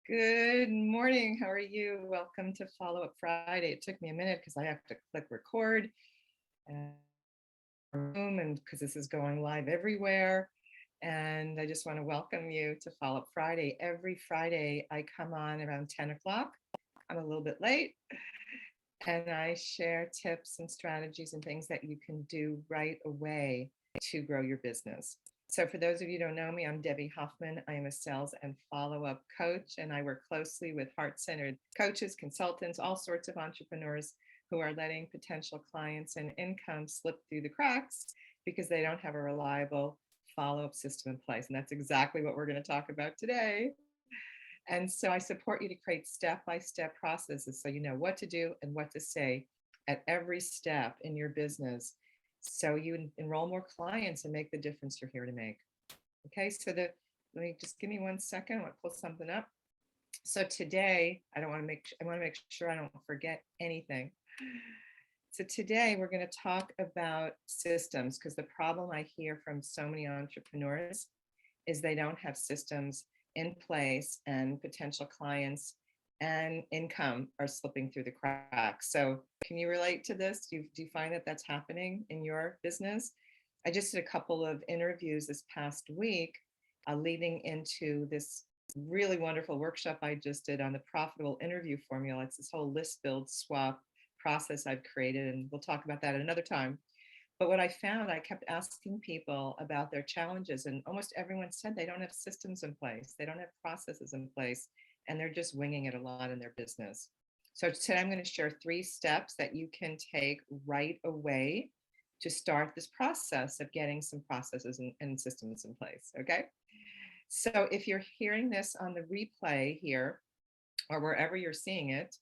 Good morning. How are you? Welcome to Follow Up Friday. It took me a minute because I have to click record and because this is going live everywhere. And I just want to welcome you to Follow Up Friday. Every Friday, I come on around 10 o'clock. I'm a little bit late. And I share tips and strategies and things that you can do right away to grow your business. So for those of you who don't know me, I'm Debbie Hoffman. I am a sales and follow-up coach, and I work closely with heart-centered coaches, consultants, all sorts of entrepreneurs who are letting potential clients and income slip through the cracks because they don't have a reliable follow-up system in place. And that's exactly what we're going to talk about today. And so I support you to create step-by-step processes so you know what to do and what to say at every step in your business so you enroll more clients and make the difference you're here to make. Okay, so let me just give me 1 second. I want to pull something up. So today, I want to make sure I don't forget anything. So today we're going to talk about systems because the problem I hear from so many entrepreneurs is they don't have systems in place and potential clients and income are slipping through the cracks. So can you relate to this? Do you find that that's happening in your business? I just did a couple of interviews this past week leading into this really wonderful workshop I just did on the profitable interview formula. It's this whole list build swap process I've created, and we'll talk about that at another time. But what I found, I kept asking people about their challenges, and almost everyone said they don't have systems in place, they don't have processes in place, and they're just winging it a lot in their business. So today I'm going to share 3 steps that you can take right away to start this process of getting some processes and systems in place. Okay. So if you're hearing this on the replay here or wherever you're seeing it,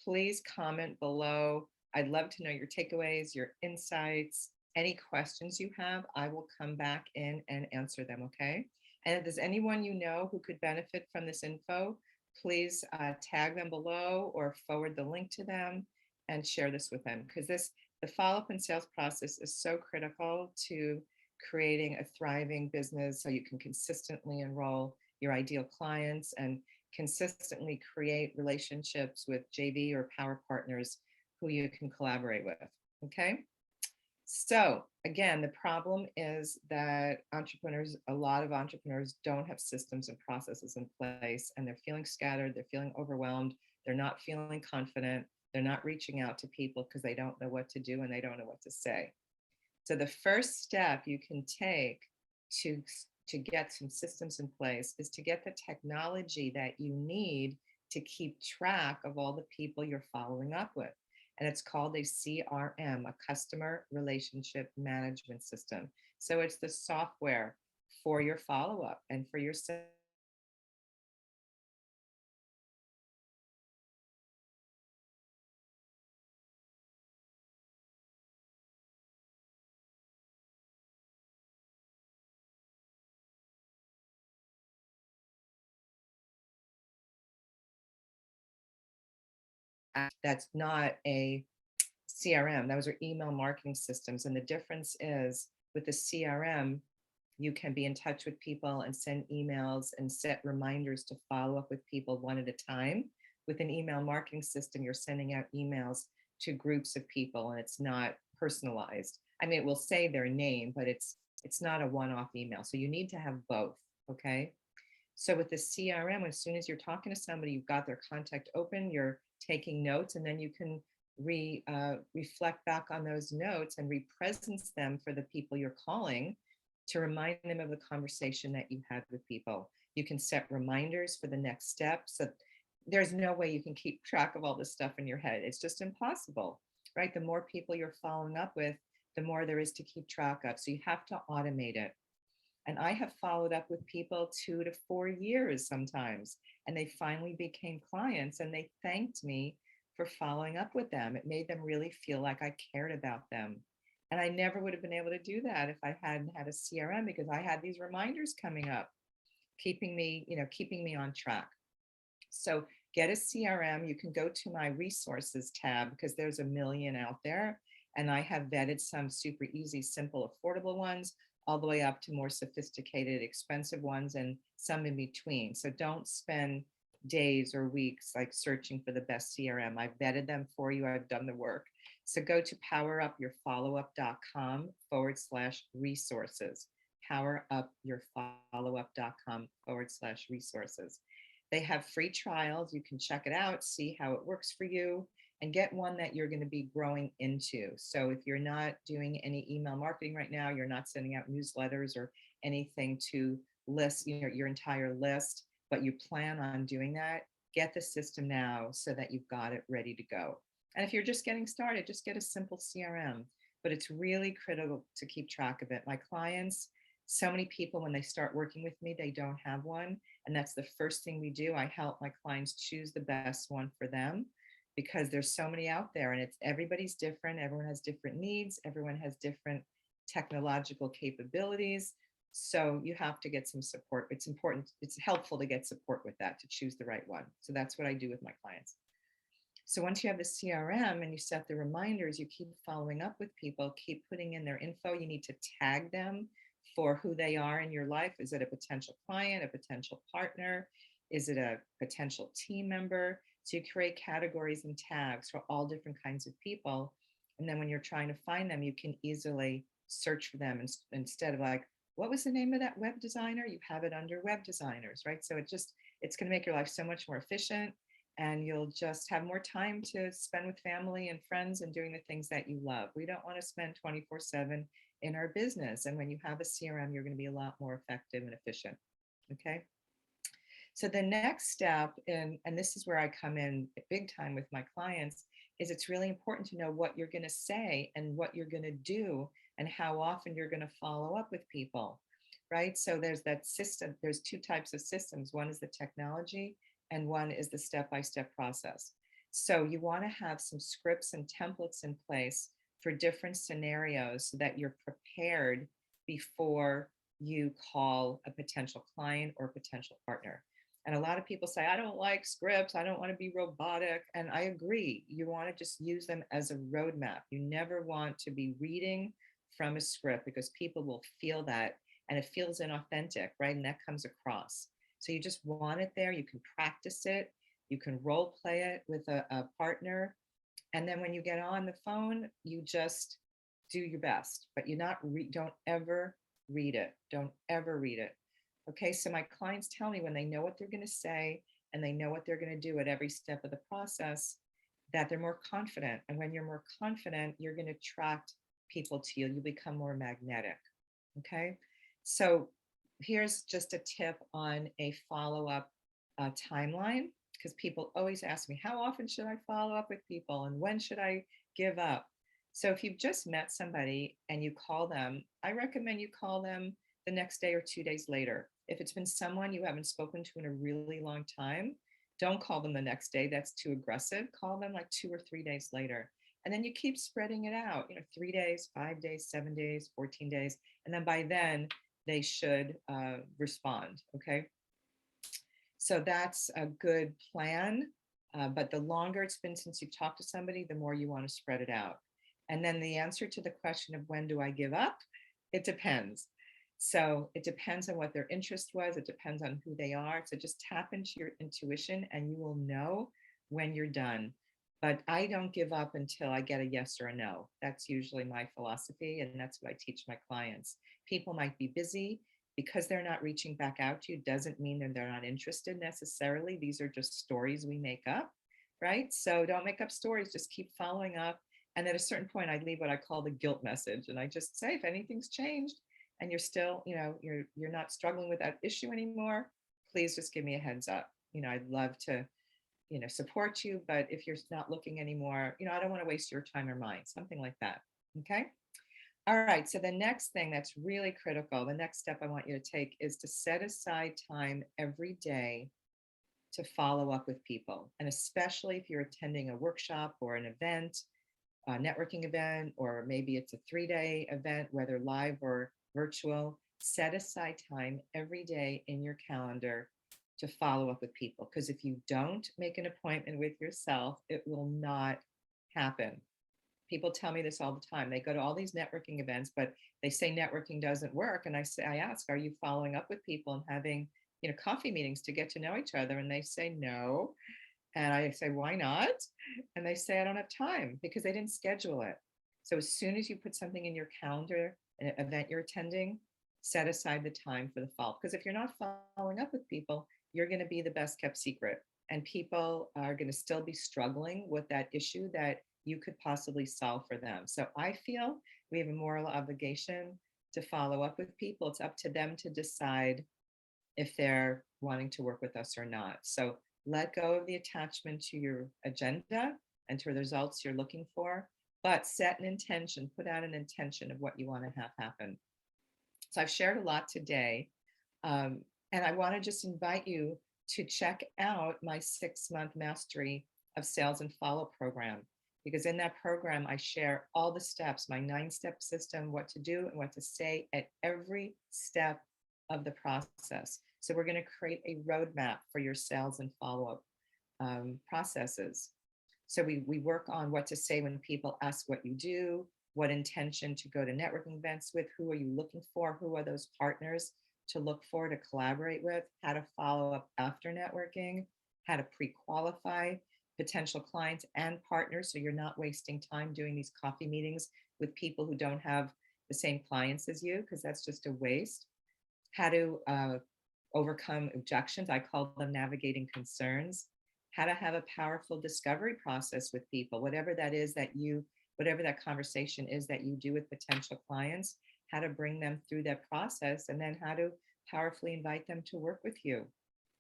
please comment below. I'd love to know your takeaways, your insights, any questions you have. I will come back in and answer them, okay? And if there's anyone you know who could benefit from this info, please tag them below or forward the link to them and share this with them because the follow-up and sales process is so critical to creating a thriving business so you can consistently enroll your ideal clients and consistently create relationships with JV or power partners who you can collaborate with. Okay. So again, the problem is that a lot of entrepreneurs don't have systems and processes in place, and they're feeling scattered, they're feeling overwhelmed, they're not feeling confident, they're not reaching out to people because they don't know what to do and they don't know what to say. So the first step you can take to get some systems in place is to get the technology that you need to keep track of all the people you're following up with. And it's called a CRM, a customer relationship management system. So it's the software for your follow-up and for your that's not a CRM. Those are email marketing systems. And the difference is with the CRM, you can be in touch with people and send emails and set reminders to follow up with people one at a time. With an email marketing system, you're sending out emails to groups of people and it's not personalized. I mean, it will say their name, but it's not a one-off email. So you need to have both, okay? So with the CRM, as soon as you're talking to somebody, you've got their contact open, you're taking notes, and then you can reflect back on those notes and re-presence them for the people you're calling to remind them of the conversation that you had with people. You can set reminders for the next step. So there's no way you can keep track of all this stuff in your head. It's just impossible, right? The more people you're following up with, the more there is to keep track of. So you have to automate it. And I have followed up with people 2 to 4 years sometimes, and they finally became clients and they thanked me for following up with them. It made them really feel like I cared about them. And I never would have been able to do that if I hadn't had a CRM because I had these reminders coming up, keeping me on track. So get a CRM. You can go to my resources tab because there's a million out there. And I have vetted some super easy, simple, affordable ones all the way up to more sophisticated, expensive ones and some in between. So don't spend days or weeks, like searching for the best CRM. I've vetted them for you. I've done the work. So go to powerupyourfollowup.com/resources. Powerupyourfollowup.com/resources. They have free trials. You can check it out, see how it works for you, and get one that you're going to be growing into. So if you're not doing any email marketing right now, you're not sending out newsletters or anything to list, your entire list, but you plan on doing that, get the system now so that you've got it ready to go. And if you're just getting started, just get a simple CRM. But it's really critical to keep track of it. My clients, so many people, when they start working with me, they don't have one. And that's the first thing we do. I help my clients choose the best one for them because there's so many out there and it's everybody's different. Everyone has different needs. Everyone has different technological capabilities. So you have to get some support. It's important. It's helpful to get support with that, to choose the right one. So that's what I do with my clients. So once you have the CRM and you set the reminders, you keep following up with people, keep putting in their info. You need to tag them for who they are in your life. Is it a potential client, a potential partner? Is it a potential team member? So you create categories and tags for all different kinds of people. And then when you're trying to find them, you can easily search for them instead of like, what was the name of that web designer? You have it under web designers, right? So it's going to make your life so much more efficient, and you'll just have more time to spend with family and friends and doing the things that you love. We don't want to spend 24/7 in our business. And when you have a CRM, you're going to be a lot more effective and efficient. Okay. So the next step, and this is where I come in big time with my clients, is it's really important to know what you're going to say and what you're going to do and how often you're going to follow up with people, right? So there's that system. There's two types of systems. One is the technology and one is the step-by-step process. So you want to have some scripts and templates in place for different scenarios so that you're prepared before you call a potential client or potential partner. And a lot of people say, I don't like scripts. I don't want to be robotic. And I agree. You want to just use them as a roadmap. You never want to be reading from a script because people will feel that and it feels inauthentic, right? And that comes across. So you just want it there. You can practice it. You can role play it with a partner. And then when you get on the phone, you just do your best, but don't ever read it. Don't ever read it. Okay, so my clients tell me when they know what they're going to say and they know what they're going to do at every step of the process, that they're more confident. And when you're more confident, you're going to attract people to you. You become more magnetic. Okay, so here's just a tip on a follow-up timeline, because people always ask me, how often should I follow up with people and when should I give up? So if you've just met somebody and you call them, I recommend you call them the next day or 2 days later. If it's been someone you haven't spoken to in a really long time, don't call them the next day. That's too aggressive. Call them like 2 or 3 days later. And then you keep spreading it out, 3 days, 5 days, 7 days, 14 days. And then by then they should respond. Okay. So that's a good plan. But the longer it's been since you've talked to somebody, the more you want to spread it out. And then the answer to the question of when do I give up? It depends. So it depends on what their interest was. It depends on who they are. So just tap into your intuition and you will know when you're done. But I don't give up until I get a yes or a no. That's usually my philosophy. And that's what I teach my clients. People might be busy. Because they're not reaching back out to you doesn't mean that they're not interested necessarily. These are just stories we make up, right? So don't make up stories. Just keep following up. And at a certain point, I leave what I call the guilt message. And I just say, if anything's changed, and you're still, you're not struggling with that issue anymore, please just give me a heads up. I'd love to, support you, but if you're not looking anymore, I don't want to waste your time or mine, something like that. Okay. All right. So the next thing that's really critical, the next step I want you to take is to set aside time every day to follow up with people. And especially if you're attending a workshop or an event, a networking event, or maybe it's a 3-day event, whether live or virtual, set aside time every day in your calendar to follow up with people. Because if you don't make an appointment with yourself, it will not happen. People tell me this all the time. They go to all these networking events, but they say networking doesn't work. And I ask, are you following up with people and having coffee meetings to get to know each other. And they say no. And I say, why not? And they say, I don't have time because they didn't schedule it. So as soon as you put something in your calendar, an event you're attending, set aside the time for the follow-up. Because if you're not following up with people, you're going to be the best kept secret. And people are going to still be struggling with that issue that you could possibly solve for them. So I feel we have a moral obligation to follow up with people. It's up to them to decide if they're wanting to work with us or not. So let go of the attachment to your agenda and to the results you're looking for, but set an intention, put out an intention of what you want to have happen. So I've shared a lot today. Um, and I want to just invite you to check out my 6-month mastery of sales and follow program. Because in that program, I share all the steps, my 9-step system, what to do and what to say at every step of the process. So we're going to create a roadmap for your sales and follow-up processes. So we work on what to say when people ask what you do, what intention to go to networking events with, who are you looking for, who are those partners to look for, to collaborate with, how to follow up after networking, how to pre-qualify potential clients and partners so you're not wasting time doing these coffee meetings with people who don't have the same clients as you, because that's just a waste. How to overcome objections. I call them navigating concerns. How to have a powerful discovery process with people, whatever that is that you, whatever that conversation is that you do with potential clients, how to bring them through that process, and then how to powerfully invite them to work with you.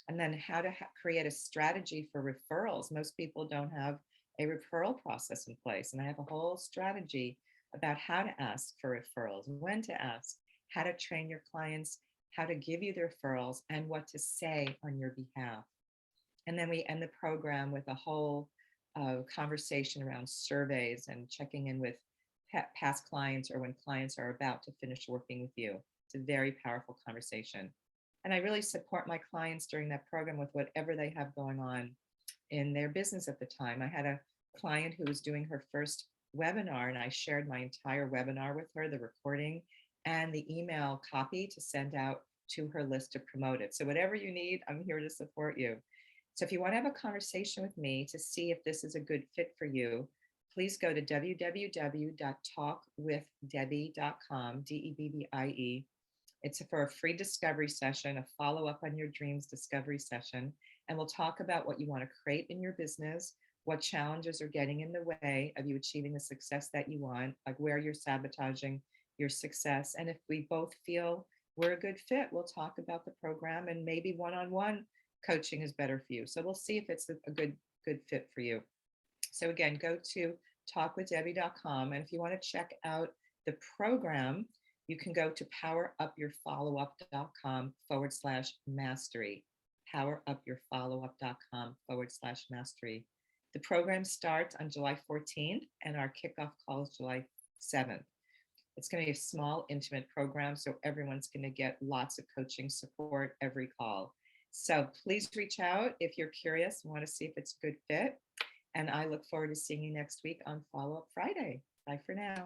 And then how to create a strategy for referrals. Most people don't have a referral process in place. And I have a whole strategy about how to ask for referrals, when to ask, how to train your clients, how to give you the referrals, and what to say on your behalf. And then we end the program with a whole conversation around surveys and checking in with past clients or when clients are about to finish working with you. It's a very powerful conversation. And I really support my clients during that program with whatever they have going on in their business at the time. I had a client who was doing her first webinar, and I shared my entire webinar with her, the recording and the email copy to send out to her list to promote it. So whatever you need, I'm here to support you. So if you want to have a conversation with me to see if this is a good fit for you, please go to www.talkwithdebbie.com, DEBBIE. It's for a free discovery session, a follow-up on your dreams discovery session. And we'll talk about what you want to create in your business, what challenges are getting in the way of you achieving the success that you want, like where you're sabotaging your success. And if we both feel we're a good fit, we'll talk about the program, and maybe one-on-one coaching is better for you. So we'll see if it's a good fit for you. So again, go to talkwithdebbie.com. And if you want to check out the program, you can go to powerupyourfollowup.com/mastery. Powerupyourfollowup.com/mastery. The program starts on July 14th, and our kickoff call is July 7th. It's going to be a small, intimate program, so everyone's going to get lots of coaching support every call. So please reach out if you're curious and want to see if it's a good fit. And I look forward to seeing you next week on Follow Up Friday. Bye for now.